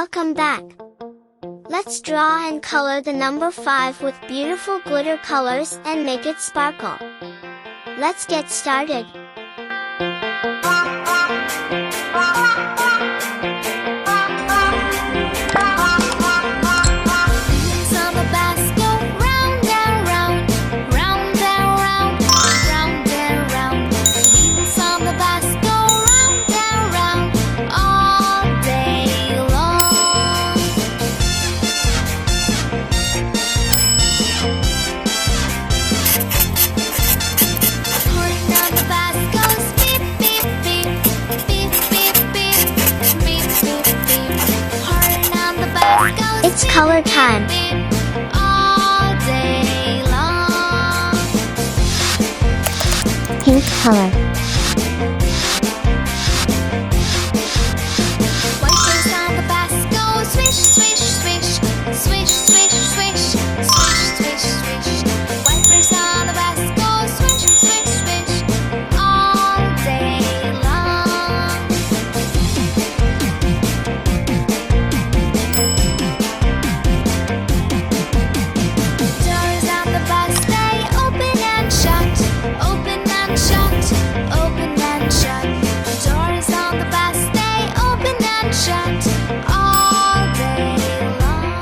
Welcome back. Let's draw and color the number 5 with beautiful glitter colors and make it sparkle. Let's get started. It's color time. All day long. Pink color. Wipers on the bus go swish, swish, swish, swish, swish, swish, swish, swish, swish. Wipers on the bus go swish, swish, swish, all day long. Doors on the bus they open and shut, open and shut, open and shut. Doors on the bus they open and shut all day long.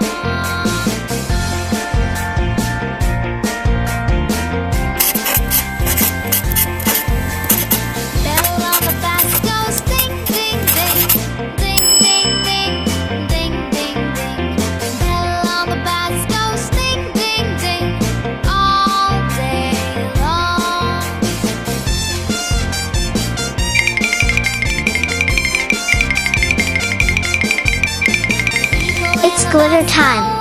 Bell on the bus goes ding, ding, ding, ding, ding, ding, ding, ding, ding. Bell on the bus goes ding, ding, ding, all day long. It's glitter time.